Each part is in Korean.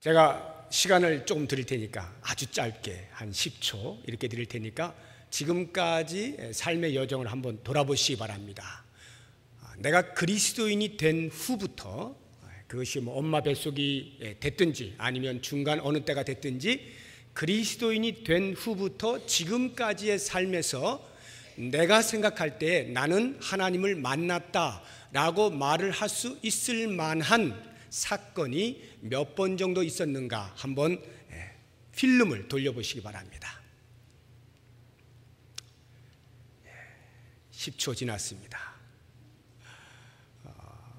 제가 시간을 조금 드릴 테니까 아주 짧게 한 10초 이렇게 드릴 테니까 지금까지 삶의 여정을 한번 돌아보시기 바랍니다. 내가 그리스도인이 된 후부터, 그것이 뭐 엄마 뱃속이 됐든지 아니면 중간 어느 때가 됐든지, 그리스도인이 된 후부터 지금까지의 삶에서 내가 생각할 때 나는 하나님을 만났다라고 말을 할 수 있을 만한 사건이 몇 번 정도 있었는가 한번 필름을 돌려보시기 바랍니다. 10초 지났습니다.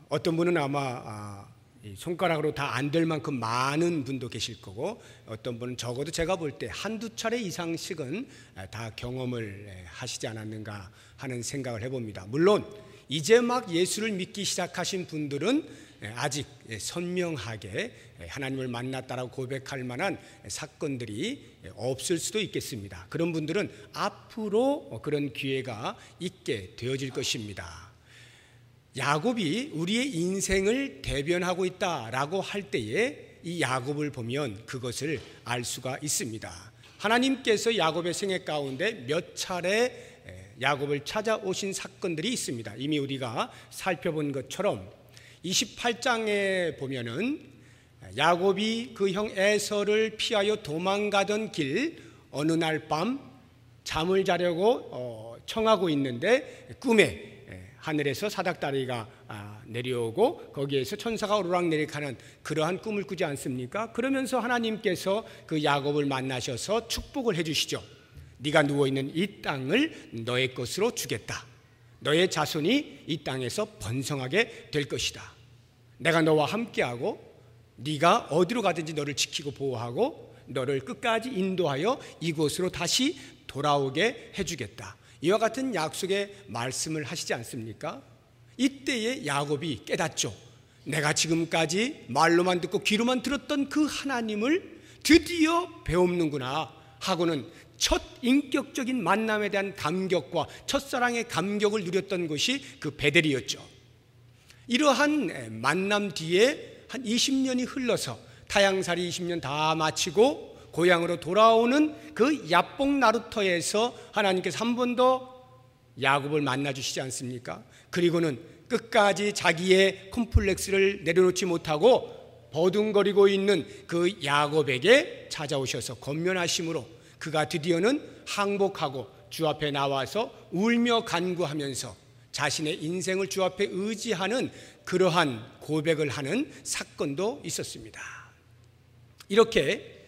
어떤 분은 아마 손가락으로 다 안 될 만큼 많은 분도 계실 거고, 어떤 분은 적어도 제가 볼 때 한두 차례 이상씩은 다 경험을 하시지 않았는가 하는 생각을 해봅니다. 물론 이제 막 예수를 믿기 시작하신 분들은 아직 선명하게 하나님을 만났다라고 고백할 만한 사건들이 없을 수도 있겠습니다. 그런 분들은 앞으로 그런 기회가 있게 되어질 것입니다. 야곱이 우리의 인생을 대변하고 있다라고 할 때에 이 야곱을 보면 그것을 알 수가 있습니다. 하나님께서 야곱의 생애 가운데 몇 차례 야곱을 찾아오신 사건들이 있습니다. 이미 우리가 살펴본 것처럼 28장에 보면은 야곱이 그 형 에서를 피하여 도망가던 길, 어느 날 밤 잠을 자려고 청하고 있는데 꿈에 하늘에서 사닥다리가 내려오고 거기에서 천사가 오르락내리락하는 그러한 꿈을 꾸지 않습니까? 그러면서 하나님께서 그 야곱을 만나셔서 축복을 해주시죠. 네가 누워있는 이 땅을 너의 것으로 주겠다. 너의 자손이 이 땅에서 번성하게 될 것이다. 내가 너와 함께하고 네가 어디로 가든지 너를 지키고 보호하고 너를 끝까지 인도하여 이곳으로 다시 돌아오게 해주겠다. 이와 같은 약속의 말씀을 하시지 않습니까? 이때에 야곱이 깨닫죠. 내가 지금까지 말로만 듣고 귀로만 들었던 그 하나님을 드디어 배우는구나 하고는 첫 인격적인 만남에 대한 감격과 첫사랑의 감격을 누렸던 것이 그 베델이었죠. 이러한 만남 뒤에 한 20년이 흘러서 타향살이 20년 다 마치고 고향으로 돌아오는 그 야복 나루터에서 하나님께서 한 번 더 야곱을 만나주시지 않습니까? 그리고는 끝까지 자기의 콤플렉스를 내려놓지 못하고 버둥거리고 있는 그 야곱에게 찾아오셔서 권면하심으로 그가 드디어는 항복하고 주 앞에 나와서 울며 간구하면서 자신의 인생을 주 앞에 의지하는 그러한 고백을 하는 사건도 있었습니다. 이렇게,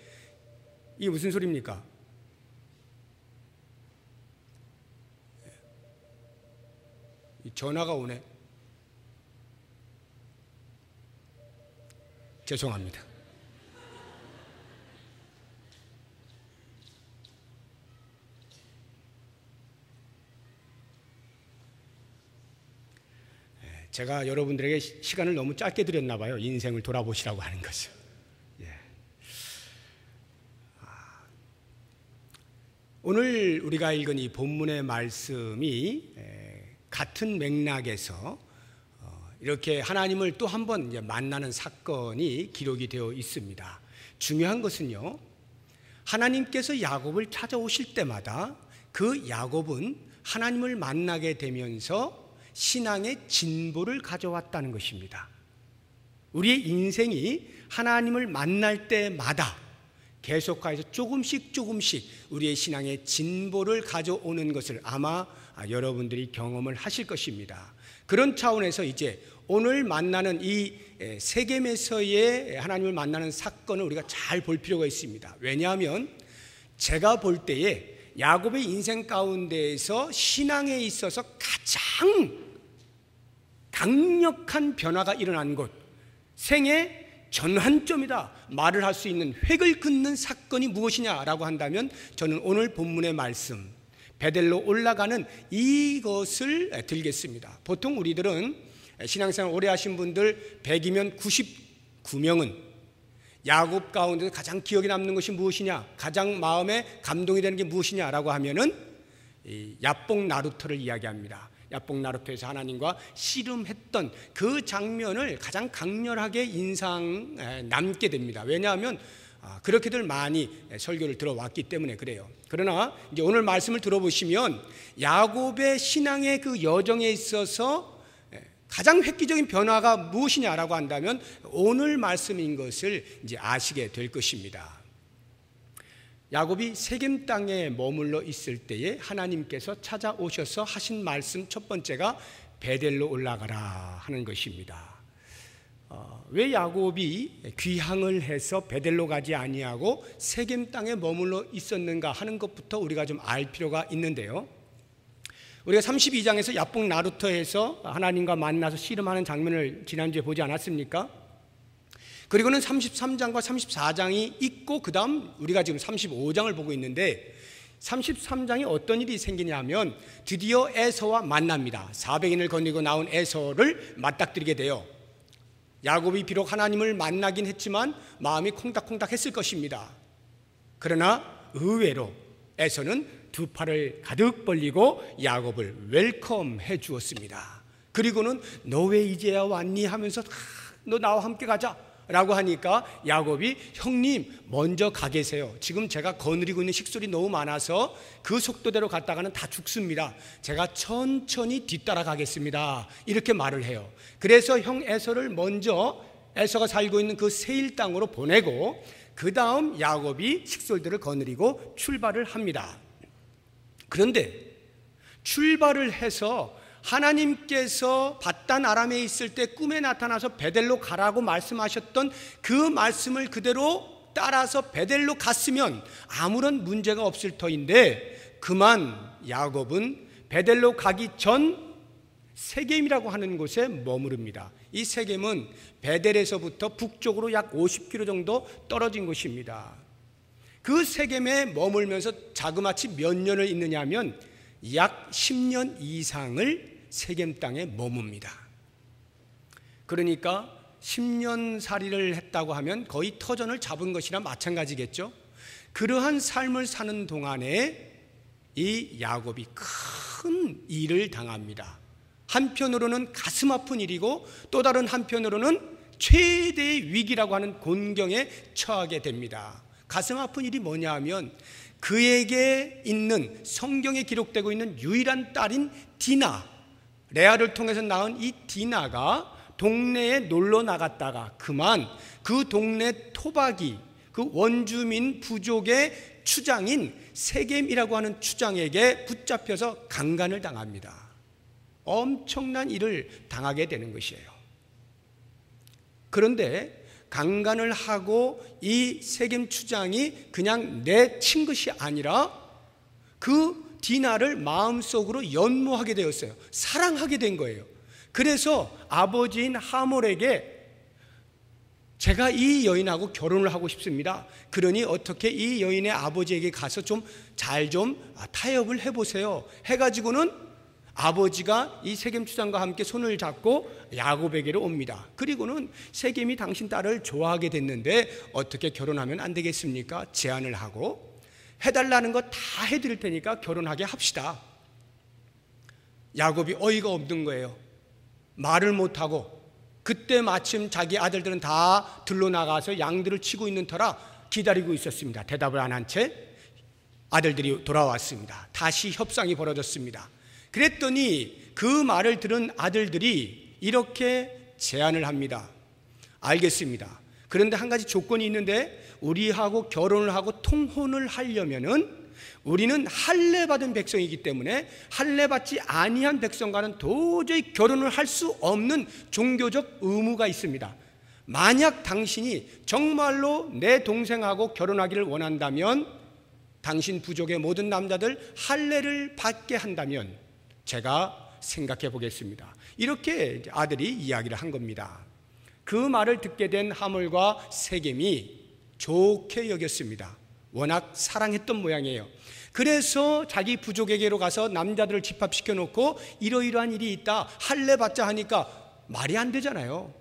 이게 무슨 소리입니까? 전화가 오네. 죄송합니다. 제가 여러분들에게 시간을 너무 짧게 드렸나 봐요. 인생을 돌아보시라고 하는 것을. 오늘 우리가 읽은 이 본문의 말씀이 같은 맥락에서 이렇게 하나님을 또 한 번 만나는 사건이 기록이 되어 있습니다. 중요한 것은요, 하나님께서 야곱을 찾아오실 때마다 그 야곱은 하나님을 만나게 되면서 신앙의 진보를 가져왔다는 것입니다. 우리의 인생이 하나님을 만날 때마다 계속해서 조금씩 우리의 신앙의 진보를 가져오는 것을 아마 여러분들이 경험을 하실 것입니다. 그런 차원에서 이제 오늘 만나는 이 세겜에서의 하나님을 만나는 사건을 우리가 잘 볼 필요가 있습니다. 왜냐하면 제가 볼 때에 야곱의 인생 가운데에서 신앙에 있어서 가장 강력한 변화가 일어난 곳, 생애 전환점이다 말을 할 수 있는 획을 긋는 사건이 무엇이냐라고 한다면 저는 오늘 본문의 말씀, 베델로 올라가는 이것을 들겠습니다. 보통 우리들은 신앙생활 오래 하신 분들 100이면 99명은 야곱 가운데서 가장 기억에 남는 것이 무엇이냐, 가장 마음에 감동이 되는 게 무엇이냐라고 하면은 이 야복 나루터를 이야기합니다. 야복 나루터에서 하나님과 씨름했던 그 장면을 가장 강렬하게 인상 남게 됩니다. 왜냐하면 그렇게들 많이 설교를 들어왔기 때문에 그래요. 그러나 이제 오늘 말씀을 들어보시면 야곱의 신앙의 그 여정에 있어서 가장 획기적인 변화가 무엇이냐라고 한다면 오늘 말씀인 것을 이제 아시게 될 것입니다. 야곱이 세겜 땅에 머물러 있을 때에 하나님께서 찾아오셔서 하신 말씀 첫 번째가 베델로 올라가라 하는 것입니다. 왜 야곱이 귀향을 해서 베델로 가지 아니하고 세겜 땅에 머물러 있었는가 하는 것부터 우리가 좀 알 필요가 있는데요. 우리가 32장에서 야복 나루터에서 하나님과 만나서 씨름하는 장면을 지난주에 보지 않았습니까? 그리고는 33장과 34장이 있고 그 다음 우리가 지금 35장을 보고 있는데 33장에 어떤 일이 생기냐면 드디어 에서와 만납니다. 400인을 거느리고 나온 에서를 맞닥뜨리게 돼요. 야곱이 비록 하나님을 만나긴 했지만 마음이 콩닥콩닥 했을 것입니다. 그러나 의외로 에서는 두 팔을 가득 벌리고 야곱을 웰컴해 주었습니다. 그리고는 너 왜 이제야 왔니 하면서 너 나와 함께 가자 라고 하니까 야곱이 형님 먼저 가 계세요. 지금 제가 거느리고 있는 식솔이 너무 많아서 그 속도대로 갔다가는 다 죽습니다. 제가 천천히 뒤따라 가겠습니다. 이렇게 말을 해요. 그래서 형 에서를 먼저 에서가 살고 있는 그 세일 땅으로 보내고 그 다음 야곱이 식솔들을 거느리고 출발을 합니다. 그런데 출발을 해서 하나님께서 밧단 아람에 있을 때 꿈에 나타나서 베델로 가라고 말씀하셨던 그 말씀을 그대로 따라서 베델로 갔으면 아무런 문제가 없을 터인데 그만 야곱은 베델로 가기 전 세겜이라고 하는 곳에 머무릅니다. 이 세겜은 베델에서부터 북쪽으로 약 50km 정도 떨어진 곳입니다. 그 세겜에 머물면서 자그마치 몇 년을 있느냐 하면 약 10년 이상을 세겜 땅에 머뭅니다. 그러니까 10년 살이를 했다고 하면 거의 터전을 잡은 것이나 마찬가지겠죠. 그러한 삶을 사는 동안에 이 야곱이 큰 일을 당합니다. 한편으로는 가슴 아픈 일이고 또 다른 한편으로는 최대의 위기라고 하는 곤경에 처하게 됩니다. 가슴 아픈 일이 뭐냐 하면 그에게 있는 성경에 기록되고 있는 유일한 딸인 디나, 레아를 통해서 낳은 이 디나가 동네에 놀러 나갔다가 그만 그 동네 토박이 그 원주민 부족의 추장인 세겜이라고 하는 추장에게 붙잡혀서 강간을 당합니다. 엄청난 일을 당하게 되는 것이에요. 그런데 강간을 하고 이 세겜 추장이 그냥 내친 것이 아니라 그 디나를 마음속으로 연모하게 되었어요. 사랑하게 된 거예요. 그래서 아버지인 하몰에게 제가 이 여인하고 결혼을 하고 싶습니다. 그러니 어떻게 이 여인의 아버지에게 가서 좀 잘 좀 타협을 해보세요. 해가지고는 아버지가 이 세겜 추장과 함께 손을 잡고 야곱에게로 옵니다. 그리고는 세겜이 당신 딸을 좋아하게 됐는데 어떻게 결혼하면 안 되겠습니까? 제안을 하고 해달라는 거 다 해드릴 테니까 결혼하게 합시다. 야곱이 어이가 없는 거예요. 말을 못하고 그때 마침 자기 아들들은 다 들로 나가서 양들을 치고 있는 터라 기다리고 있었습니다. 대답을 안 한 채 아들들이 돌아왔습니다. 다시 협상이 벌어졌습니다. 그랬더니 그 말을 들은 아들들이 이렇게 제안을 합니다. 알겠습니다. 그런데 한 가지 조건이 있는데 우리하고 결혼을 하고 통혼을 하려면은 우리는 할례 받은 백성이기 때문에 할례 받지 아니한 백성과는 도저히 결혼을 할 수 없는 종교적 의무가 있습니다. 만약 당신이 정말로 내 동생하고 결혼하기를 원한다면 당신 부족의 모든 남자들 할례를 받게 한다면 제가 생각해 보겠습니다. 이렇게 아들이 이야기를 한 겁니다. 그 말을 듣게 된 하몰과 세겜이 좋게 여겼습니다. 워낙 사랑했던 모양이에요. 그래서 자기 부족에게로 가서 남자들을 집합시켜 놓고 이러이러한 일이 있다 할례 받자 하니까 말이 안 되잖아요.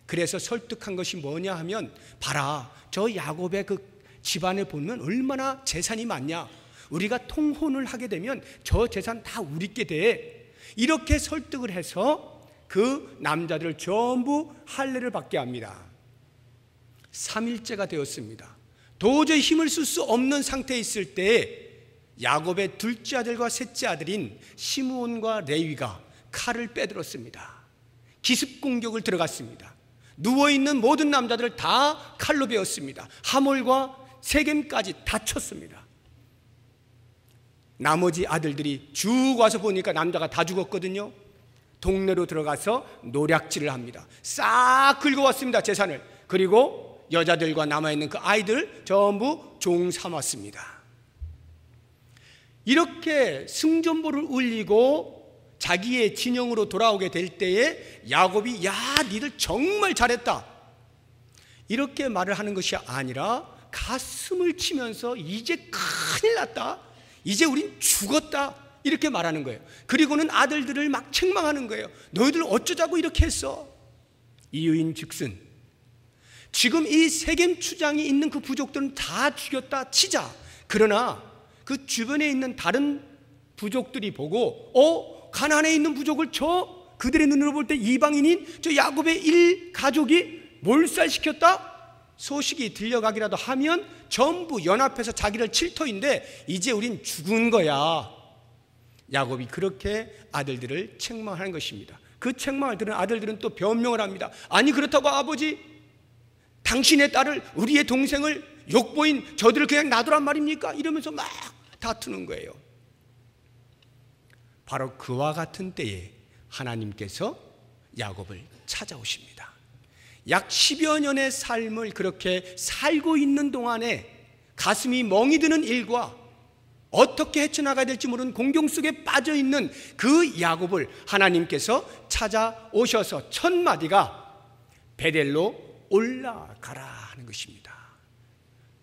그래서 설득한 것이 뭐냐 하면 봐라, 저 야곱의 그 집안을 보면 얼마나 재산이 많냐. 우리가 통혼을 하게 되면 저 재산 다 우리께 돼. 이렇게 설득을 해서 그 남자들을 전부 할례를 받게 합니다. 3일째가 되었습니다. 도저히 힘을 쓸 수 없는 상태에 있을 때 야곱의 둘째 아들과 셋째 아들인 시므온과 레위가 칼을 빼들었습니다. 기습 공격을 들어갔습니다. 누워있는 모든 남자들을 다 칼로 베었습니다. 하몰과 세겜까지 다 쳤습니다. 나머지 아들들이 쭉 와서 보니까 남자가 다 죽었거든요. 동네로 들어가서 노략질을 합니다. 싹 긁어왔습니다, 재산을. 그리고 여자들과 남아있는 그 아이들 전부 종 삼았습니다. 이렇게 승전보를 울리고 자기의 진영으로 돌아오게 될 때에 야곱이 야 니들 정말 잘했다 이렇게 말을 하는 것이 아니라 가슴을 치면서 이제 큰일 났다, 이제 우린 죽었다 이렇게 말하는 거예요. 그리고는 아들들을 막 책망하는 거예요. 너희들 어쩌자고 이렇게 했어. 이유인즉슨 지금 이 세겜 추장이 있는 그 부족들은 다 죽였다 치자. 그러나 그 주변에 있는 다른 부족들이 보고 가나안에 있는 부족을 그들의 눈으로 볼 때 이방인인 저 야곱의 일가족이 몰살시켰다 소식이 들려가기라도 하면 전부 연합해서 자기를 칠 터인데 이제 우린 죽은 거야. 야곱이 그렇게 아들들을 책망하는 것입니다. 그 책망을 들은 아들들은 또 변명을 합니다. 아니 그렇다고 아버지, 당신의 딸을, 우리의 동생을 욕보인 저들을 그냥 놔두란 말입니까? 이러면서 막 다투는 거예요. 바로 그와 같은 때에 하나님께서 야곱을 찾아오십니다. 약 10여 년의 삶을 그렇게 살고 있는 동안에 가슴이 멍이 드는 일과 어떻게 헤쳐나가야 될지 모르는 공경 속에 빠져있는 그 야곱을 하나님께서 찾아오셔서 첫 마디가 베델로 올라가라 하는 것입니다.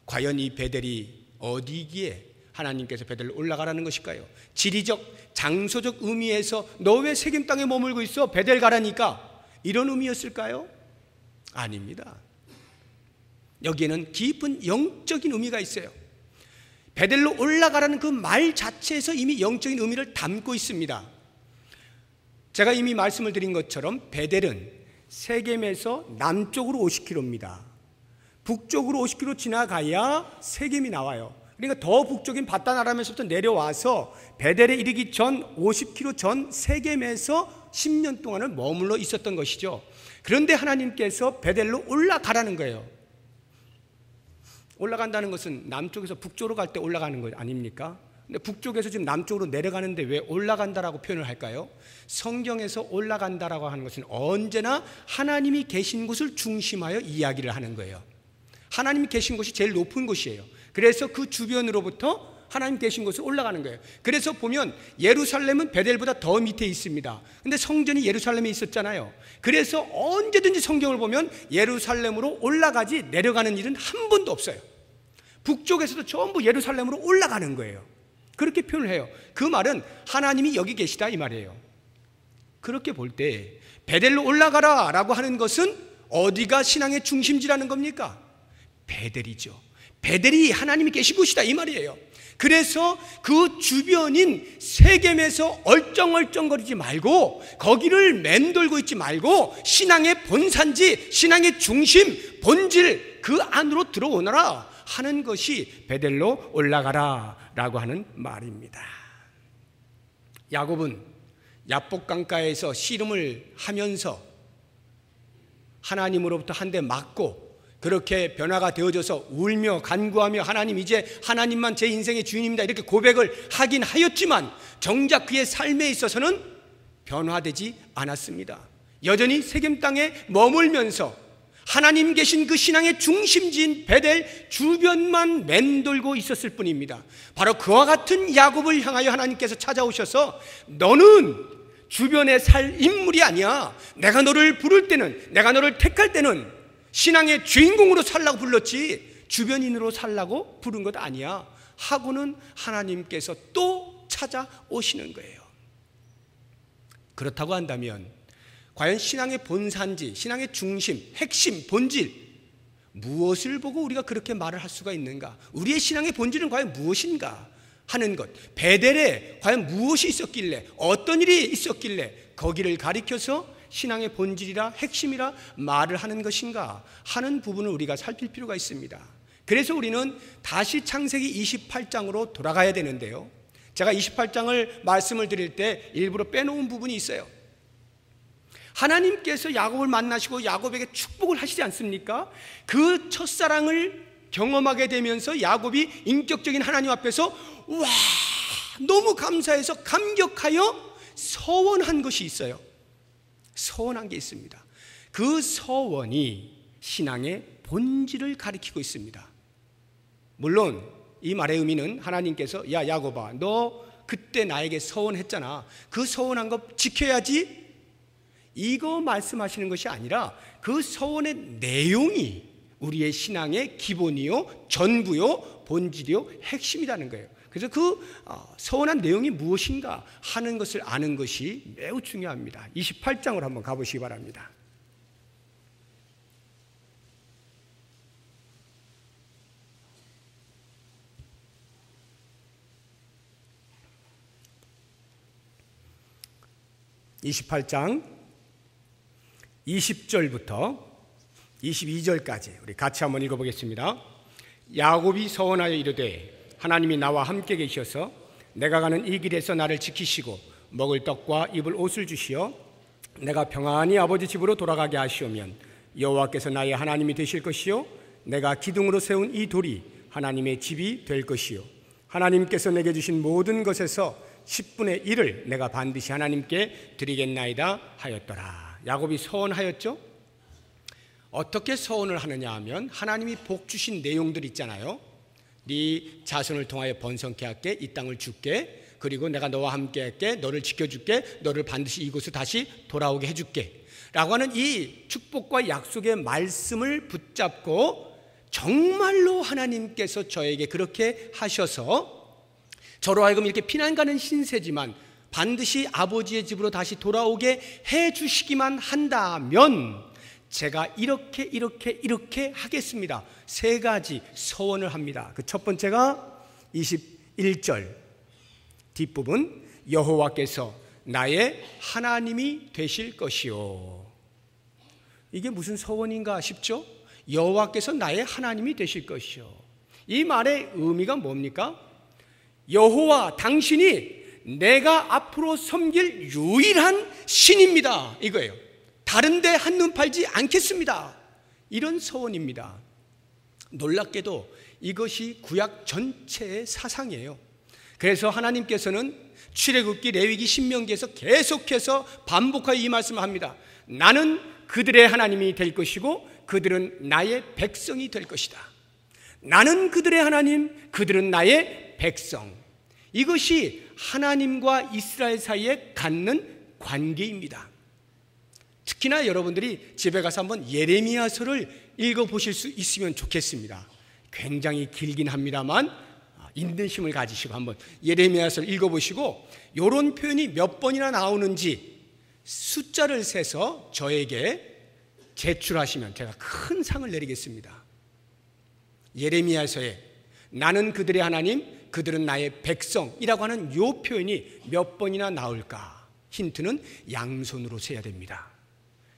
과연 이 베델이 어디기에 하나님께서 베델로 올라가라는 것일까요? 지리적, 장소적 의미에서 너 왜 세겜 땅에 머물고 있어? 베델 가라니까 이런 의미였을까요? 아닙니다. 여기에는 깊은 영적인 의미가 있어요. 베델로 올라가라는 그 말 자체에서 이미 영적인 의미를 담고 있습니다. 제가 이미 말씀을 드린 것처럼 베델은 세겜에서 남쪽으로 50km입니다. 북쪽으로 50km 지나가야 세겜이 나와요. 그러니까 더 북쪽인 바단 아람에서부터 내려와서 베델에 이르기 전 50km 전 세겜에서 10년 동안을 머물러 있었던 것이죠. 그런데 하나님께서 베델로 올라가라는 거예요. 올라간다는 것은 남쪽에서 북쪽으로 갈 때 올라가는 것 아닙니까? 근데 북쪽에서 지금 남쪽으로 내려가는데 왜 올라간다라고 표현을 할까요? 성경에서 올라간다라고 하는 것은 언제나 하나님이 계신 곳을 중심하여 이야기를 하는 거예요. 하나님이 계신 곳이 제일 높은 곳이에요. 그래서 그 주변으로부터 하나님 계신 곳에 올라가는 거예요. 그래서 보면 예루살렘은 베델보다 더 밑에 있습니다. 근데 성전이 예루살렘에 있었잖아요. 그래서 언제든지 성경을 보면 예루살렘으로 올라가지 내려가는 일은 한 번도 없어요. 북쪽에서도 전부 예루살렘으로 올라가는 거예요. 그렇게 표현을 해요. 그 말은 하나님이 여기 계시다 이 말이에요. 그렇게 볼 때 베델로 올라가라 라고 하는 것은 어디가 신앙의 중심지라는 겁니까? 베델이죠. 베델이 하나님이 계신 곳이다 이 말이에요. 그래서 그 주변인 세겜에서 얼쩡얼쩡거리지 말고 거기를 맴돌고 있지 말고 신앙의 본산지, 신앙의 중심, 본질 그 안으로 들어오너라 하는 것이 베델로 올라가라 라고 하는 말입니다. 야곱은 야복 강가에서 씨름을 하면서 하나님으로부터 한 대 맞고 그렇게 변화가 되어져서 울며 간구하며 하나님 이제 하나님만 제 인생의 주인입니다 이렇게 고백을 하긴 하였지만 정작 그의 삶에 있어서는 변화되지 않았습니다. 여전히 세겜 땅에 머물면서 하나님 계신 그 신앙의 중심지인 베델 주변만 맴돌고 있었을 뿐입니다. 바로 그와 같은 야곱을 향하여 하나님께서 찾아오셔서 너는 주변에 살 인물이 아니야. 내가 너를 부를 때는, 내가 너를 택할 때는 신앙의 주인공으로 살라고 불렀지 주변인으로 살라고 부른 것 아니야 하고는 하나님께서 또 찾아오시는 거예요. 그렇다고 한다면 과연 신앙의 본산지, 신앙의 중심, 핵심, 본질 무엇을 보고 우리가 그렇게 말을 할 수가 있는가? 우리의 신앙의 본질은 과연 무엇인가? 하는 것, 베델에 과연 무엇이 있었길래, 어떤 일이 있었길래 거기를 가리켜서 신앙의 본질이라 핵심이라 말을 하는 것인가 하는 부분을 우리가 살필 필요가 있습니다. 그래서 우리는 다시 창세기 28장으로 돌아가야 되는데요, 제가 28장을 말씀을 드릴 때 일부러 빼놓은 부분이 있어요. 하나님께서 야곱을 만나시고 야곱에게 축복을 하시지 않습니까? 그 첫사랑을 경험하게 되면서 야곱이 인격적인 하나님 앞에서 와, 너무 감사해서 감격하여 서원한 것이 있어요. 서원한 게 있습니다. 그 서원이 신앙의 본질을 가리키고 있습니다. 물론 이 말의 의미는 하나님께서 야 야곱아, 너 그때 나에게 서원했잖아, 그 서원한 거 지켜야지, 이거 말씀하시는 것이 아니라 그 서원의 내용이 우리의 신앙의 기본이요, 전부요, 본질이요, 핵심이라는 거예요. 그래서 그 서원한 내용이 무엇인가 하는 것을 아는 것이 매우 중요합니다. 28장으로 한번 가보시기 바랍니다. (28장) 20절부터 22절까지 우리 같이 한번 읽어보겠습니다. 야곱이 서원하여 이르되 하나님이 나와 함께 계셔서 내가 가는 이 길에서 나를 지키시고 먹을 떡과 입을 옷을 주시어 내가 평안히 아버지 집으로 돌아가게 하시오면 여호와께서 나의 하나님이 되실 것이요 내가 기둥으로 세운 이 돌이 하나님의 집이 될 것이요 하나님께서 내게 주신 모든 것에서 10분의 1을 내가 반드시 하나님께 드리겠나이다 하였더라. 야곱이 서원하였죠. 어떻게 서원을 하느냐 하면 하나님이 복 주신 내용들 있잖아요. 네 자손을 통하여 번성케 할게, 이 땅을 줄게, 그리고 내가 너와 함께 할게, 너를 지켜줄게, 너를 반드시 이곳에 다시 돌아오게 해줄게 라고 하는 이 축복과 약속의 말씀을 붙잡고 정말로 하나님께서 저에게 그렇게 하셔서 저로 하여금 이렇게 피난 가는 신세지만 반드시 아버지의 집으로 다시 돌아오게 해주시기만 한다면 제가 이렇게 하겠습니다. 세 가지 서원을 합니다. 그 첫 번째가 21절 뒷부분, 여호와께서 나의 하나님이 되실 것이요. 이게 무슨 서원인가 싶죠? 여호와께서 나의 하나님이 되실 것이요. 이 말의 의미가 뭡니까? 여호와 당신이 내가 앞으로 섬길 유일한 신입니다, 이거예요. 다른 데 한눈 팔지 않겠습니다, 이런 서원입니다. 놀랍게도 이것이 구약 전체의 사상이에요. 그래서 하나님께서는 출애굽기, 레위기, 신명기에서 계속해서 반복하여 이 말씀을 합니다. 나는 그들의 하나님이 될 것이고 그들은 나의 백성이 될 것이다. 나는 그들의 하나님, 그들은 나의 백성. 이것이 하나님과 이스라엘 사이에 갖는 관계입니다. 특히나 여러분들이 집에 가서 한번 예레미야서를 읽어보실 수 있으면 좋겠습니다. 굉장히 길긴 합니다만 인내심을 가지시고 한번 예레미야서를 읽어보시고 이런 표현이 몇 번이나 나오는지 숫자를 세서 저에게 제출하시면 제가 큰 상을 내리겠습니다. 예레미야서에 나는 그들의 하나님, 그들은 나의 백성이라고 하는 이 표현이 몇 번이나 나올까? 힌트는 양손으로 세야 됩니다.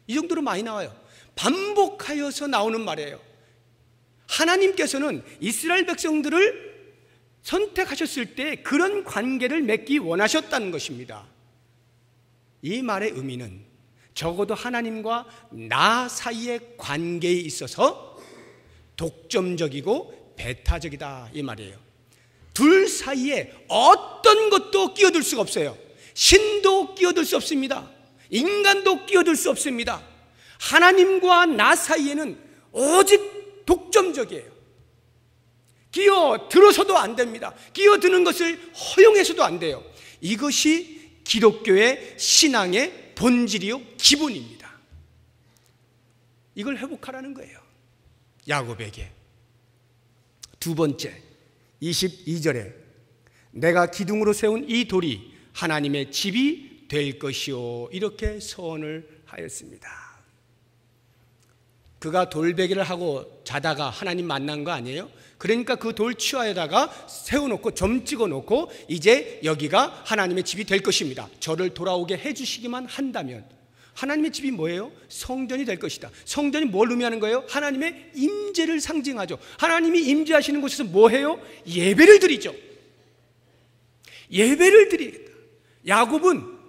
이 정도로 많이 나와요. 반복하여서 나오는 말이에요. 하나님께서는 이스라엘 백성들을 선택하셨을 때 그런 관계를 맺기 원하셨다는 것입니다. 이 말의 의미는 적어도 하나님과 나 사이의 관계에 있어서 독점적이고 배타적이다, 이 말이에요. 둘 사이에 어떤 것도 끼어들 수가 없어요. 신도 끼어들 수 없습니다. 인간도 끼어들 수 없습니다. 하나님과 나 사이에는 오직 독점적이에요. 끼어들어서도 안 됩니다. 끼어드는 것을 허용해서도 안 돼요. 이것이 기독교의 신앙의 본질이요, 기본입니다. 이걸 회복하라는 거예요, 야곱에게. 두 번째, 22절에 내가 기둥으로 세운 이 돌이 하나님의 집이 될 것이요, 이렇게 서원을 하였습니다. 그가 돌베개를 하고 자다가 하나님 만난 거 아니에요? 그러니까 그 돌 치화에다가 세워놓고 점 찍어놓고 이제 여기가 하나님의 집이 될 것입니다. 저를 돌아오게 해주시기만 한다면. 하나님의 집이 뭐예요? 성전이 될 것이다. 성전이 뭘 의미하는 거예요? 하나님의 임재를 상징하죠. 하나님이 임재하시는 곳에서 뭐 해요? 예배를 드리죠. 예배를 드리겠다. 야곱은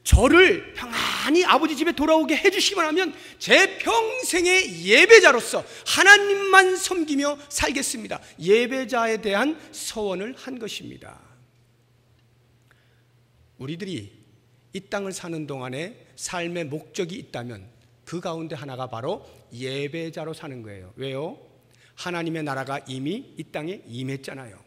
저를 평안히 아버지 집에 돌아오게 해주시기만 하면 제 평생의 예배자로서 하나님만 섬기며 살겠습니다. 예배자에 대한 서원을 한 것입니다. 우리들이 이 땅을 사는 동안에 삶의 목적이 있다면 그 가운데 하나가 바로 예배자로 사는 거예요. 왜요? 하나님의 나라가 이미 이 땅에 임했잖아요.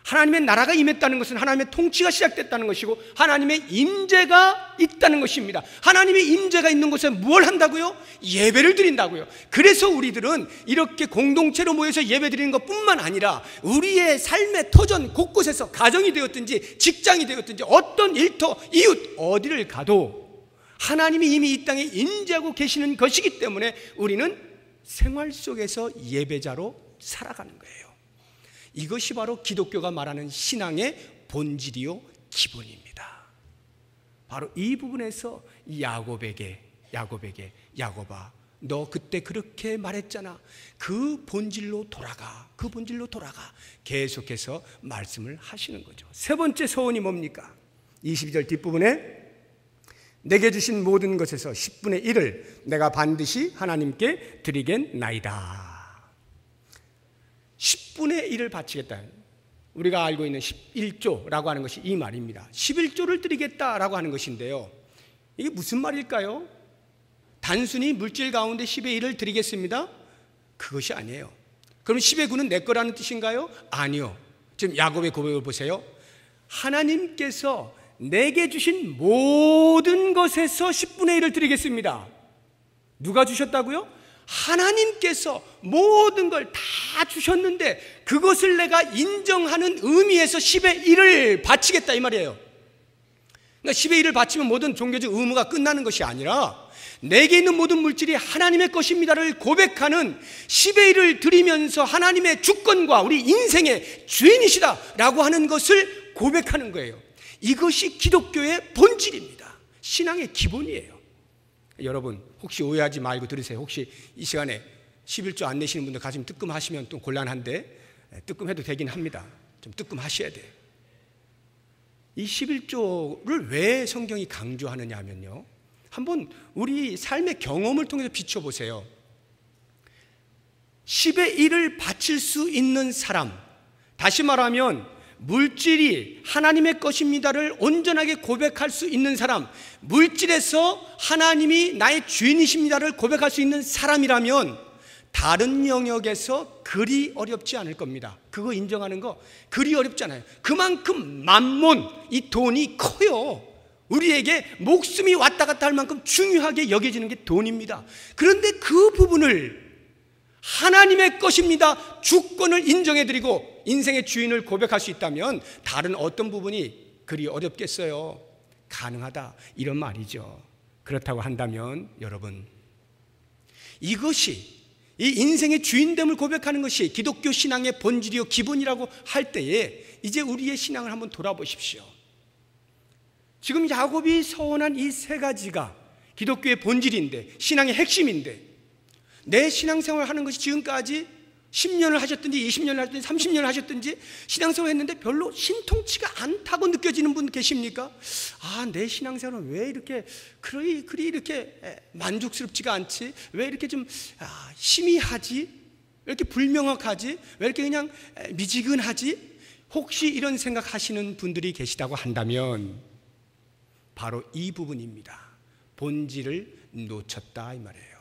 하나님의 나라가 임했다는 것은 하나님의 통치가 시작됐다는 것이고 하나님의 임재가 있다는 것입니다. 하나님의 임재가 있는 곳에 뭘 한다고요? 예배를 드린다고요. 그래서 우리들은 이렇게 공동체로 모여서 예배 드리는 것뿐만 아니라 우리의 삶의 터전 곳곳에서 가정이 되었든지 직장이 되었든지 어떤 일터 이웃 어디를 가도 하나님이 이미 이 땅에 임재하고 계시는 것이기 때문에 우리는 생활 속에서 예배자로 살아가는 거예요. 이것이 바로 기독교가 말하는 신앙의 본질이요 기본입니다. 바로 이 부분에서 야곱아 너 그때 그렇게 말했잖아. 그 본질로 돌아가. 계속해서 말씀을 하시는 거죠. 세 번째 서원이 뭡니까? 22절 뒷부분에 내게 주신 모든 것에서 10분의 1을 내가 반드시 하나님께 드리겠나이다. 10분의 1을 바치겠다. 우리가 알고 있는 11조라고 하는 것이 이 말입니다. 11조를 드리겠다라고 하는 것인데요. 이게 무슨 말일까요? 단순히 물질 가운데 10의 1을 드리겠습니다. 그것이 아니에요. 그럼 10의 9는 내 거라는 뜻인가요? 아니요. 지금 야곱의 고백을 보세요. 하나님께서 내게 주신 모든 것에서 10분의 1을 드리겠습니다. 누가 주셨다고요? 하나님께서 모든 걸 다 주셨는데 그것을 내가 인정하는 의미에서 10의 1을 바치겠다 이 말이에요. 그러니까 10의 1을 바치면 모든 종교적 의무가 끝나는 것이 아니라 내게 있는 모든 물질이 하나님의 것입니다를 고백하는 10의 1을 드리면서 하나님의 주권과 우리 인생의 주인이시다라고 하는 것을 고백하는 거예요. 이것이 기독교의 본질입니다. 신앙의 기본이에요. 여러분 혹시 오해하지 말고 들으세요. 혹시 이 시간에 11조 안 내시는 분들 가슴이 뜨끔하시면 또 곤란한데 뜨끔해도 되긴 합니다. 좀 뜨끔하셔야 돼요. 이 11조를 왜 성경이 강조하느냐 하면요, 한번 우리 삶의 경험을 통해서 비춰보세요. 10의 1을 바칠 수 있는 사람, 다시 말하면 물질이 하나님의 것입니다를 온전하게 고백할 수 있는 사람, 물질에서 하나님이 나의 주인이십니다를 고백할 수 있는 사람이라면 다른 영역에서 그리 어렵지 않을 겁니다. 그거 인정하는 거 그리 어렵잖아요. 그만큼 만몬, 이 돈이 커요. 우리에게 목숨이 왔다 갔다 할 만큼 중요하게 여겨지는 게 돈입니다. 그런데 그 부분을 하나님의 것입니다 주권을 인정해드리고 인생의 주인을 고백할 수 있다면 다른 어떤 부분이 그리 어렵겠어요? 가능하다 이런 말이죠. 그렇다고 한다면 여러분, 이것이 이 인생의 주인됨을 고백하는 것이 기독교 신앙의 본질이요 기본이라고 할 때에 이제 우리의 신앙을 한번 돌아보십시오. 지금 야곱이 서원한 이 세 가지가 기독교의 본질인데 신앙의 핵심인데 내 신앙생활을 하는 것이 지금까지 10년을 하셨든지 20년을 하셨든지 30년을 하셨든지 신앙생활을 했는데 별로 신통치가 않다고 느껴지는 분 계십니까? 아, 내 신앙생활은 왜 이렇게 그리 이렇게 만족스럽지가 않지? 왜 이렇게 좀 희미하지? 왜 이렇게 불명확하지? 왜 이렇게 그냥 미지근하지? 혹시 이런 생각하시는 분들이 계시다고 한다면 바로 이 부분입니다. 본질을 놓쳤다 이 말이에요.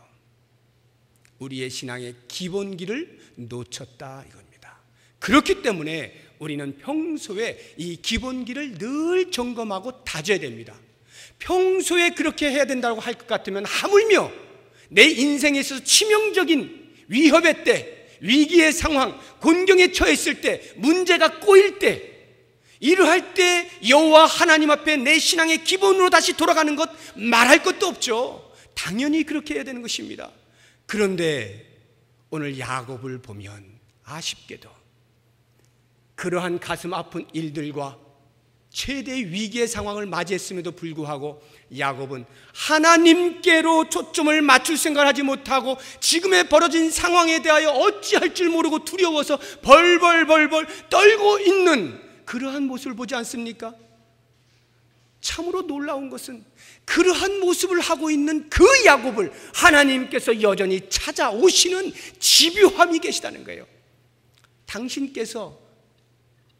우리의 신앙의 기본기를 놓쳤다 이겁니다. 그렇기 때문에 우리는 평소에 이 기본기를 늘 점검하고 다져야 됩니다. 평소에 그렇게 해야 된다고 할 것 같으면 하물며 내 인생에 있어서 치명적인 위협의 때, 위기의 상황, 곤경에 처했을 때, 문제가 꼬일 때, 이러할 때 여호와 하나님 앞에 내 신앙의 기본으로 다시 돌아가는 것 말할 것도 없죠. 당연히 그렇게 해야 되는 것입니다. 그런데 오늘 야곱을 보면 아쉽게도 그러한 가슴 아픈 일들과 최대 위기의 상황을 맞이했음에도 불구하고 야곱은 하나님께로 초점을 맞출 생각을 하지 못하고 지금의 벌어진 상황에 대하여 어찌할 줄 모르고 두려워서 벌벌 떨고 있는 그러한 모습을 보지 않습니까? 참으로 놀라운 것은 그러한 모습을 하고 있는 그 야곱을 하나님께서 여전히 찾아오시는 집요함이 계시다는 거예요. 당신께서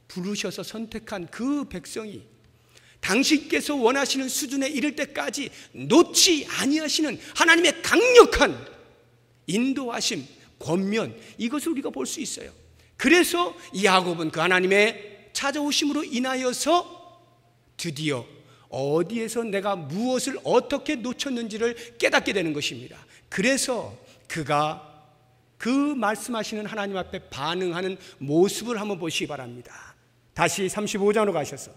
부르셔서 선택한 그 백성이 당신께서 원하시는 수준에 이를 때까지 놓지 아니하시는 하나님의 강력한 인도하심, 권면, 이것을 우리가 볼 수 있어요. 그래서 야곱은 그 하나님의 찾아오심으로 인하여서 드디어 어디에서 내가 무엇을 어떻게 놓쳤는지를 깨닫게 되는 것입니다. 그래서 그가 그 말씀하시는 하나님 앞에 반응하는 모습을 한번 보시기 바랍니다. 다시 35장으로 가셔서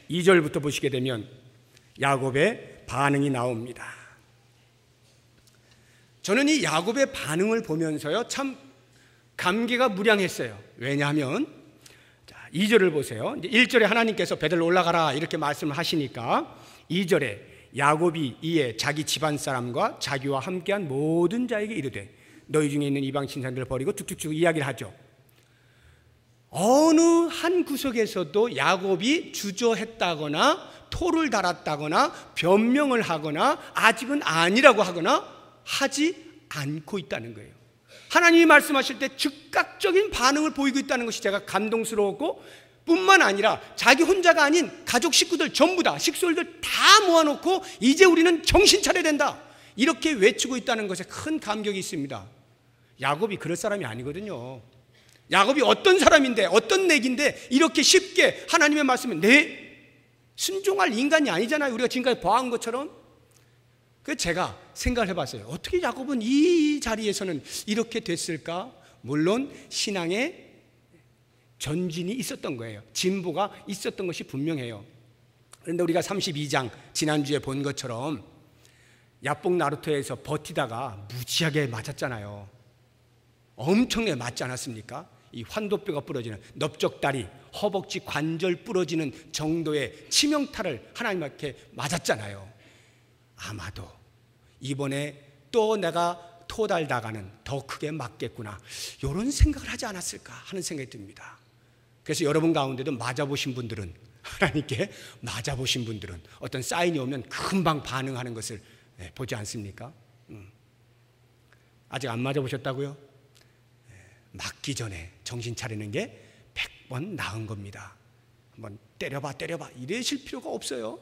2절부터 보시게 되면 야곱의 반응이 나옵니다. 저는 이 야곱의 반응을 보면서요, 참 감개가 무량했어요. 왜냐하면 2절을 보세요. 1절에 하나님께서 베들로 올라가라 이렇게 말씀을 하시니까 2절에 야곱이 이에 자기 집안 사람과 자기와 함께한 모든 자에게 이르되 너희 중에 있는 이방 신상들을 버리고 쭉쭉쭉 이야기를 하죠. 어느 한 구석에서도 야곱이 주저했다거나 토를 달았다거나 변명을 하거나 아직은 아니라고 하거나 하지 않고 있다는 거예요. 하나님이 말씀하실 때 즉각적인 반응을 보이고 있다는 것이 제가 감동스러웠고, 뿐만 아니라 자기 혼자가 아닌 가족 식구들 전부 다, 식솔들 다 모아놓고 이제 우리는 정신 차려야 된다 이렇게 외치고 있다는 것에 큰 감격이 있습니다. 야곱이 그럴 사람이 아니거든요. 야곱이 어떤 사람인데, 어떤 내기인데 이렇게 쉽게 하나님의 말씀에 순종할 인간이 아니잖아요. 우리가 지금까지 봐온 것처럼. 그래서 제가 생각을 해봤어요. 어떻게 야곱은 이 자리에서는 이렇게 됐을까? 물론 신앙에 전진이 있었던 거예요. 진보가 있었던 것이 분명해요. 그런데 우리가 32장 지난주에 본 것처럼 야복 나루터에서 버티다가 무지하게 맞았잖아요. 엄청나게 맞지 않았습니까? 이 환도뼈가 부러지는, 넓적다리, 허벅지 관절 부러지는 정도의 치명타를 하나님께 맞았잖아요. 아마도 이번에 또 내가 토달다가는 더 크게 맞겠구나, 이런 생각을 하지 않았을까 하는 생각이 듭니다. 그래서 여러분 가운데도 맞아보신 분들은, 하나님께 맞아보신 분들은 어떤 사인이 오면 금방 반응하는 것을 보지 않습니까? 아직 안 맞아보셨다고요? 맞기 전에 정신 차리는 게 100번 나은 겁니다. 한번 때려봐 이러실 필요가 없어요.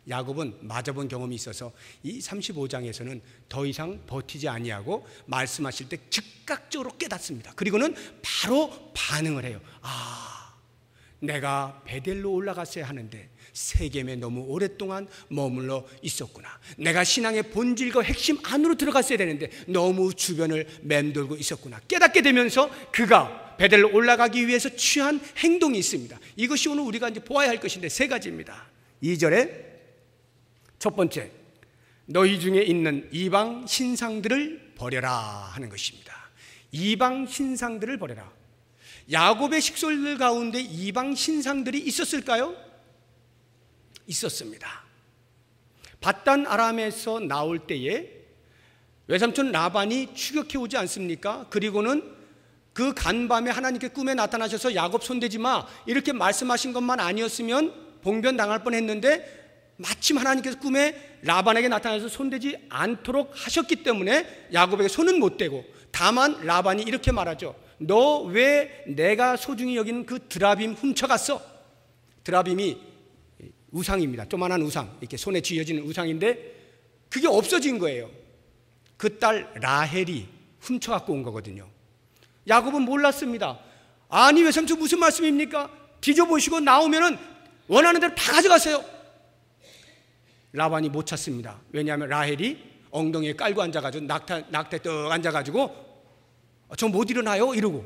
야곱은 맞아본 경험이 있어서 이 35장에서는 더 이상 버티지 아니하고 말씀하실 때 즉각적으로 깨닫습니다. 그리고는 바로 반응을 해요. 내가 베델로 올라갔어야 하는데 세겜에 너무 오랫동안 머물러 있었구나. 내가 신앙의 본질과 핵심 안으로 들어갔어야 되는데 너무 주변을 맴돌고 있었구나. 깨닫게 되면서 그가 베델로 올라가기 위해서 취한 행동이 있습니다. 이것이 오늘 우리가 이제 보아야 할 것인데 세 가지입니다. 2절에 첫 번째, 너희 중에 있는 이방 신상들을 버려라 하는 것입니다. 이방 신상들을 버려라. 야곱의 식솔들 가운데 이방 신상들이 있었을까요? 있었습니다. 밧단 아람에서 나올 때에 외삼촌 라반이 추격해 오지 않습니까? 그리고는 그 간밤에 하나님께 꿈에 나타나셔서 야곱 손대지 마 이렇게 말씀하신 것만 아니었으면 봉변 당할 뻔했는데, 마침 하나님께서 꿈에 라반에게 나타나서 손대지 않도록 하셨기 때문에 야곱에게 손은 못 대고, 다만 라반이 이렇게 말하죠. 너 왜 내가 소중히 여기는 그 드라빔 훔쳐갔어? 드라빔이 우상입니다. 조만한 우상, 이렇게 손에 쥐어지는 우상인데 그게 없어진 거예요. 그 딸 라헬이 훔쳐갖고 온 거거든요. 야곱은 몰랐습니다. 아니 외삼촌 무슨 말씀입니까? 뒤져보시고 나오면은 원하는 대로 다 가져가세요. 라반이 못 찾습니다. 왜냐하면 라헬이 엉덩이에 깔고 앉아가지고 낙태 떡 앉아가지고 저 못 일어나요 이러고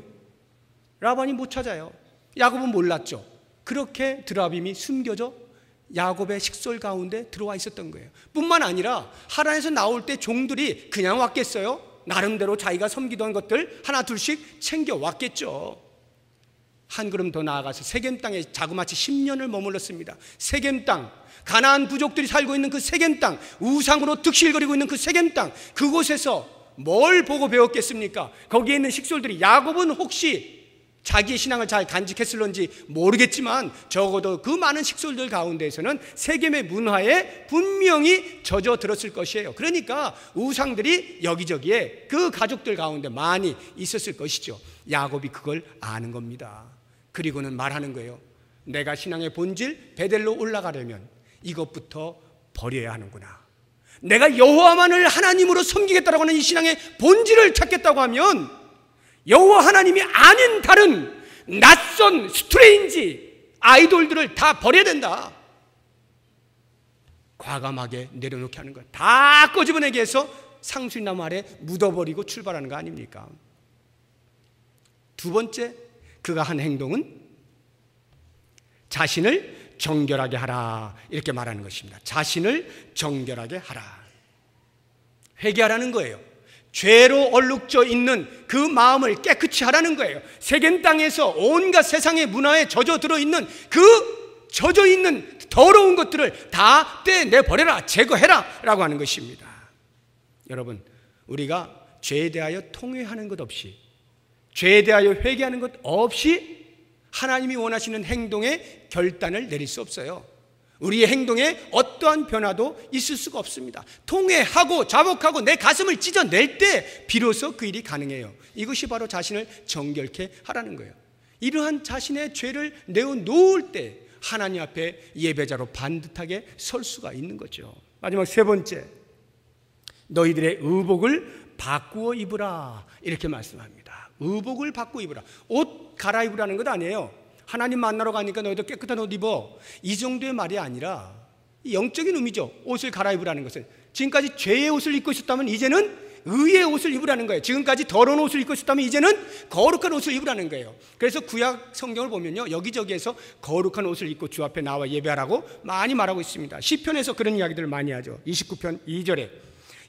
라반이 못 찾아요. 야곱은 몰랐죠. 그렇게 드라빔이 숨겨져 야곱의 식솔 가운데 들어와 있었던 거예요. 뿐만 아니라 하란에서 나올 때 종들이 그냥 왔겠어요? 나름대로 자기가 섬기던 것들 하나 둘씩 챙겨왔겠죠. 한 걸음 더 나아가서 세겜 땅에 자그마치 10년을 머물렀습니다. 세겜 땅, 가나안 부족들이 살고 있는 그 세겜 땅, 우상으로 득실거리고 있는 그 세겜 땅, 그곳에서 뭘 보고 배웠겠습니까? 거기에 있는 식솔들이, 야곱은 혹시 자기의 신앙을 잘 간직했을런지 모르겠지만 적어도 그 많은 식솔들 가운데에서는 세겜의 문화에 분명히 젖어들었을 것이에요. 그러니까 우상들이 여기저기에 그 가족들 가운데 많이 있었을 것이죠. 야곱이 그걸 아는 겁니다. 그리고는 말하는 거예요. 내가 신앙의 본질 베델로 올라가려면 이것부터 버려야 하는구나. 내가 여호와만을 하나님으로 섬기겠다라고 하는 이 신앙의 본질을 찾겠다고 하면 여호와 하나님이 아닌 다른 낯선 스트레인지 아이돌들을 다 버려야 된다. 과감하게 내려놓게 하는 거야. 다 꺼집어내게 해서 상수리나무 아래 묻어버리고 출발하는 거 아닙니까? 두 번째, 그가 한 행동은 자신을 정결하게 하라, 이렇게 말하는 것입니다. 자신을 정결하게 하라. 회개하라는 거예요. 죄로 얼룩져 있는 그 마음을 깨끗이 하라는 거예요. 세겜 땅에서 온갖 세상의 문화에 젖어들어 있는 그 젖어 있는 더러운 것들을 다 떼내버려라, 제거해라 라고 하는 것입니다. 여러분, 우리가 죄에 대하여 통회하는 것 없이, 죄에 대하여 회개하는 것 없이 하나님이 원하시는 행동의 결단을 내릴 수 없어요. 우리의 행동에 어떠한 변화도 있을 수가 없습니다. 통회하고 자복하고 내 가슴을 찢어낼 때 비로소 그 일이 가능해요. 이것이 바로 자신을 정결케 하라는 거예요. 이러한 자신의 죄를 내어놓을 때 하나님 앞에 예배자로 반듯하게 설 수가 있는 거죠. 마지막 세 번째, 너희들의 의복을 바꾸어 입으라, 이렇게 말씀합니다. 의복을 바꾸어 입으라. 옷 갈아입으라는 것 아니에요. 하나님 만나러 가니까 너희도 깨끗한 옷 입어, 이 정도의 말이 아니라 영적인 의미죠. 옷을 갈아입으라는 것은 지금까지 죄의 옷을 입고 있었다면 이제는 의의 옷을 입으라는 거예요. 지금까지 더러운 옷을 입고 있었다면 이제는 거룩한 옷을 입으라는 거예요. 그래서 구약 성경을 보면요, 여기저기에서 거룩한 옷을 입고 주 앞에 나와 예배하라고 많이 말하고 있습니다. 시편에서 그런 이야기들을 많이 하죠. 29편 2절에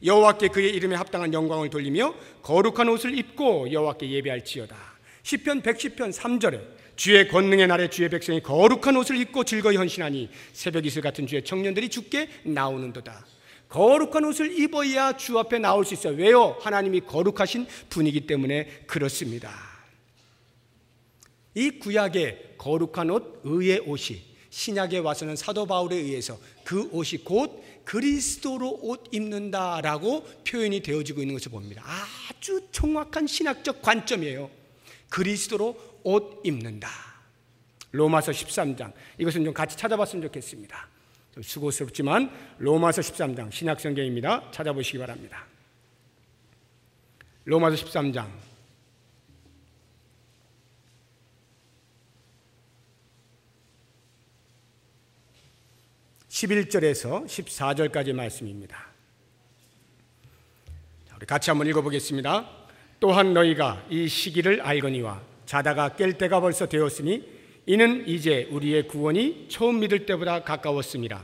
여호와께 그의 이름에 합당한 영광을 돌리며 거룩한 옷을 입고 여호와께 예배할지어다. 시편 110편 3절에 주의 권능의 날에 주의 백성이 거룩한 옷을 입고 즐거이 헌신하니 새벽 이슬 같은 주의 청년들이 주께 나오는도다. 거룩한 옷을 입어야 주 앞에 나올 수 있어요. 왜요? 하나님이 거룩하신 분이기 때문에 그렇습니다. 이 구약의 거룩한 옷, 의의 옷이 신약에 와서는 사도 바울에 의해서 그 옷이 곧 그리스도로 옷 입는다라고 표현이 되어지고 있는 것을 봅니다. 아주 정확한 신학적 관점이에요. 그리스도로 옷 입는다. 로마서 13장, 이것은 좀 같이 찾아봤으면 좋겠습니다. 좀 수고스럽지만 로마서 13장 신약성경입니다. 찾아보시기 바랍니다. 로마서 13장 11절에서 14절까지 말씀입니다. 우리 같이 한번 읽어보겠습니다. 또한 너희가 이 시기를 알거니와 자다가 깰 때가 벌써 되었으니 이는 이제 우리의 구원이 처음 믿을 때보다 가까웠음이라.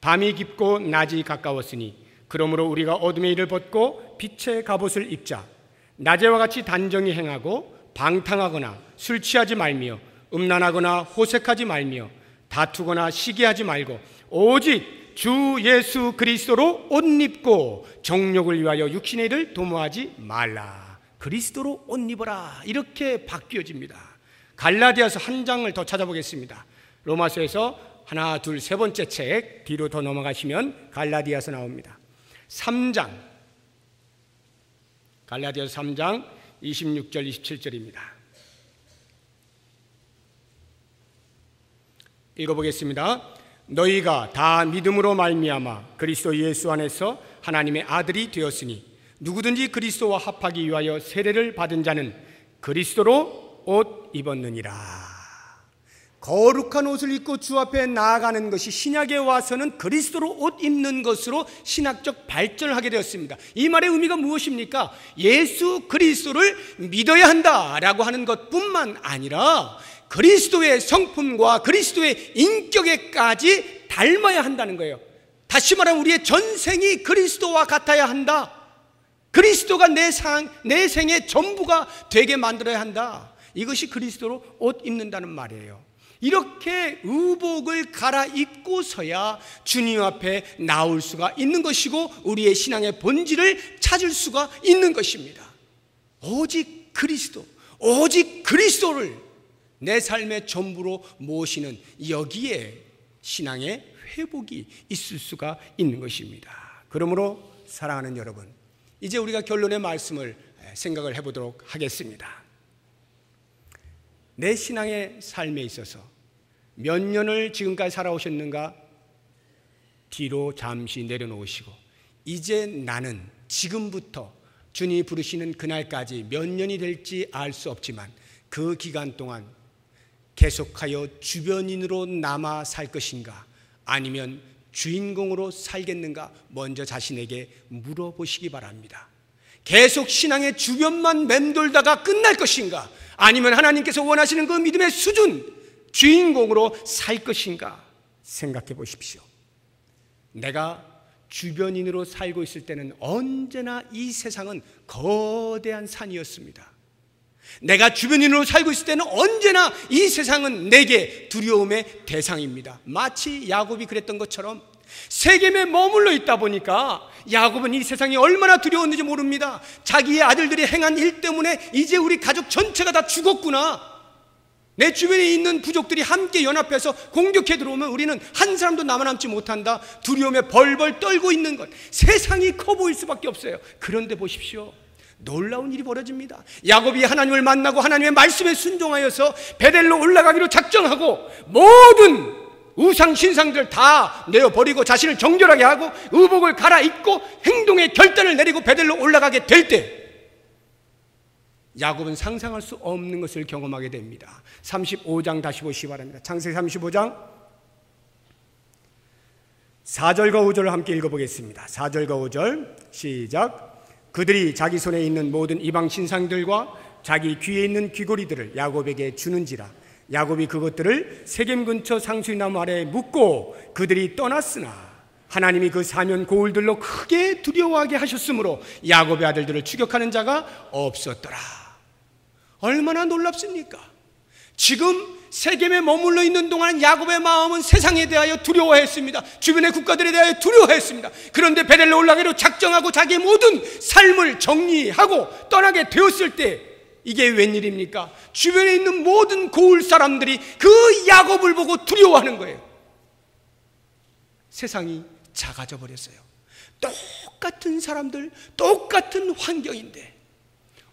밤이 깊고 낮이 가까웠으니 그러므로 우리가 어둠의 일을 벗고 빛의 갑옷을 입자. 낮에와 같이 단정히 행하고 방탕하거나 술 취하지 말며 음란하거나 호색하지 말며 다투거나 시기하지 말고 오직 주 예수 그리스도로 옷 입고 정욕을 위하여 육신의 일을 도모하지 말라. 그리스도로 옷 입어라, 이렇게 바뀌어집니다. 갈라디아서 한 장을 더 찾아보겠습니다. 로마서에서 하나, 둘, 세 번째 책 뒤로 더 넘어가시면 갈라디아서 나옵니다. 3장, 갈라디아서 3장 26절 27절입니다. 읽어보겠습니다. 너희가 다 믿음으로 말미암아 그리스도 예수 안에서 하나님의 아들이 되었으니 누구든지 그리스도와 합하기 위하여 세례를 받은 자는 그리스도로 옷 입었느니라. 거룩한 옷을 입고 주 앞에 나아가는 것이 신약에 와서는 그리스도로 옷 입는 것으로 신학적 발전을 하게 되었습니다. 이 말의 의미가 무엇입니까? 예수 그리스도를 믿어야 한다라고 하는 것뿐만 아니라 그리스도의 성품과 그리스도의 인격에까지 닮아야 한다는 거예요. 다시 말하면 우리의 전생이 그리스도와 같아야 한다. 그리스도가 내 생의 전부가 되게 만들어야 한다. 이것이 그리스도로 옷 입는다는 말이에요. 이렇게 의복을 갈아입고서야 주님 앞에 나올 수가 있는 것이고 우리의 신앙의 본질을 찾을 수가 있는 것입니다. 오직 그리스도, 오직 그리스도를 내 삶의 전부로 모시는 여기에 신앙의 회복이 있을 수가 있는 것입니다. 그러므로 사랑하는 여러분, 이제 우리가 결론의 말씀을 생각을 해보도록 하겠습니다. 내 신앙의 삶에 있어서 몇 년을 지금까지 살아오셨는가? 뒤로 잠시 내려놓으시고 이제 나는 지금부터 주님이 부르시는 그날까지 몇 년이 될지 알 수 없지만 그 기간 동안 계속하여 주변인으로 남아 살 것인가? 아니면 주인공으로 살겠는가? 먼저 자신에게 물어보시기 바랍니다. 계속 신앙의 주변만 맴돌다가 끝날 것인가? 아니면 하나님께서 원하시는 그 믿음의 수준, 주인공으로 살 것인가? 생각해 보십시오. 내가 주변인으로 살고 있을 때는 언제나 이 세상은 거대한 산이었습니다. 내가 주변인으로 살고 있을 때는 언제나 이 세상은 내게 두려움의 대상입니다. 마치 야곱이 그랬던 것처럼 세겜에 머물러 있다 보니까 야곱은 이 세상이 얼마나 두려웠는지 모릅니다. 자기의 아들들이 행한 일 때문에 이제 우리 가족 전체가 다 죽었구나. 내 주변에 있는 부족들이 함께 연합해서 공격해 들어오면 우리는 한 사람도 남아남지 못한다. 두려움에 벌벌 떨고 있는 것, 세상이 커 보일 수밖에 없어요. 그런데 보십시오, 놀라운 일이 벌어집니다. 야곱이 하나님을 만나고 하나님의 말씀에 순종하여서 베델로 올라가기로 작정하고 모든 우상 신상들 다 내어버리고 자신을 정결하게 하고 의복을 갈아입고 행동의 결단을 내리고 베델로 올라가게 될 때 야곱은 상상할 수 없는 것을 경험하게 됩니다. 35장 다시 보시기 바랍니다. 창세기 35장 4절과 5절을 함께 읽어보겠습니다. 4절과 5절 시작. 그들이 자기 손에 있는 모든 이방 신상들과 자기 귀에 있는 귀고리들을 야곱에게 주는지라. 야곱이 그것들을 세겜 근처 상수리나무 아래에 묻고 그들이 떠났으나 하나님이 그 사면 고울들로 크게 두려워하게 하셨으므로 야곱의 아들들을 추격하는 자가 없었더라. 얼마나 놀랍습니까? 지금 세겜에 머물러 있는 동안 야곱의 마음은 세상에 대하여 두려워했습니다. 주변의 국가들에 대하여 두려워했습니다. 그런데 베델로 올라가기로 작정하고 자기의 모든 삶을 정리하고 떠나게 되었을 때 이게 웬일입니까? 주변에 있는 모든 고을 사람들이 그 야곱을 보고 두려워하는 거예요. 세상이 작아져 버렸어요. 똑같은 사람들, 똑같은 환경인데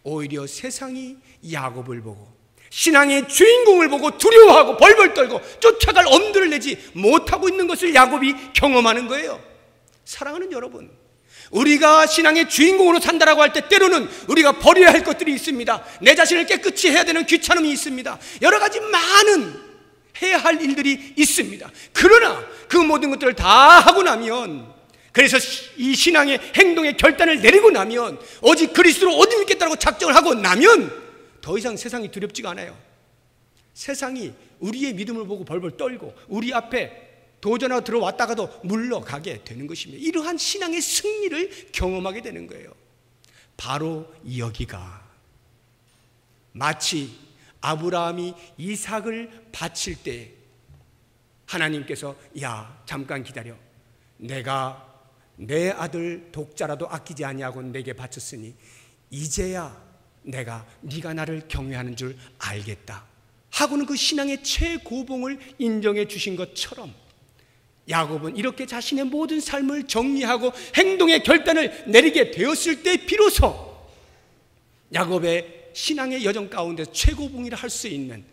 오히려 세상이 야곱을 보고 신앙의 주인공을 보고 두려워하고 벌벌 떨고 쫓아갈 엄두를 내지 못하고 있는 것을 야곱이 경험하는 거예요. 사랑하는 여러분, 우리가 신앙의 주인공으로 산다라고 할 때 때로는 우리가 버려야 할 것들이 있습니다. 내 자신을 깨끗이 해야 되는 귀찮음이 있습니다. 여러 가지 많은 해야 할 일들이 있습니다. 그러나 그 모든 것들을 다 하고 나면, 그래서 이 신앙의 행동의 결단을 내리고 나면, 오직 그리스도로 옷 입겠다고 작정을 하고 나면 더 이상 세상이 두렵지가 않아요. 세상이 우리의 믿음을 보고 벌벌 떨고 우리 앞에 도전하고 들어왔다가도 물러가게 되는 것입니다. 이러한 신앙의 승리를 경험하게 되는 거예요. 바로 여기가 마치 아브라함이 이삭을 바칠 때 하나님께서 야 잠깐 기다려, 내가 내 아들 독자라도 아끼지 아니하고 내게 바쳤으니 이제야 내가 네가 나를 경외하는 줄 알겠다 하고는 그 신앙의 최고봉을 인정해 주신 것처럼 야곱은 이렇게 자신의 모든 삶을 정리하고 행동의 결단을 내리게 되었을 때 비로소 야곱의 신앙의 여정 가운데 최고봉이라 할 수 있는,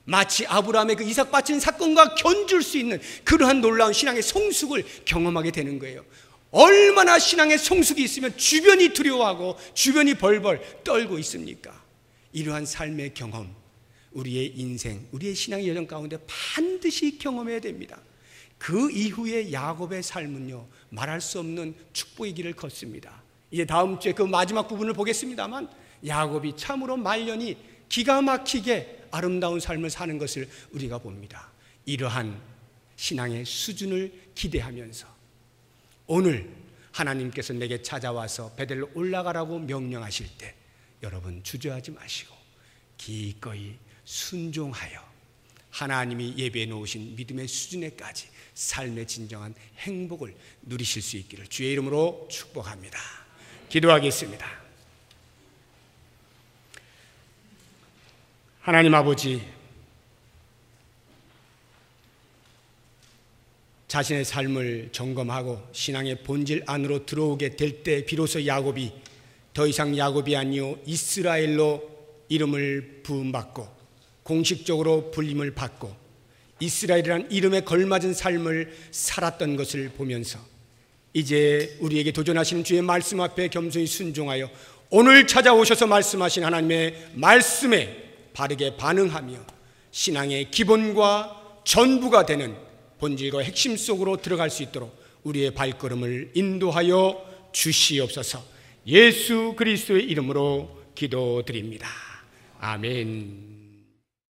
마치 아브라함의 그 이삭 바친 사건과 견줄 수 있는 그러한 놀라운 신앙의 성숙을 경험하게 되는 거예요. 얼마나 신앙의 성숙이 있으면 주변이 두려워하고 주변이 벌벌 떨고 있습니까? 이러한 삶의 경험, 우리의 인생, 우리의 신앙의 여정 가운데 반드시 경험해야 됩니다. 그 이후에 야곱의 삶은요, 말할 수 없는 축복의 길을 걷습니다. 이제 다음 주에 그 마지막 부분을 보겠습니다만 야곱이 참으로 말년이 기가 막히게 아름다운 삶을 사는 것을 우리가 봅니다. 이러한 신앙의 수준을 기대하면서 오늘 하나님께서 내게 찾아와서 베델로 올라가라고 명령하실 때 여러분 주저하지 마시고 기꺼이 순종하여 하나님이 예배해 놓으신 믿음의 수준에까지 삶의 진정한 행복을 누리실 수 있기를 주의 이름으로 축복합니다. 기도하겠습니다. 하나님 아버지, 자신의 삶을 점검하고 신앙의 본질 안으로 들어오게 될 때 비로소 야곱이 더 이상 야곱이 아니요 이스라엘로 이름을 부음받고 공식적으로 불림을 받고 이스라엘이란 이름에 걸맞은 삶을 살았던 것을 보면서 이제 우리에게 도전하시는 주의 말씀 앞에 겸손히 순종하여 오늘 찾아오셔서 말씀하신 하나님의 말씀에 바르게 반응하며 신앙의 기본과 전부가 되는 본질과 핵심 속으로 들어갈 수 있도록 우리의 발걸음을 인도하여 주시옵소서. 예수 그리스도의 이름으로 기도드립니다. 아멘.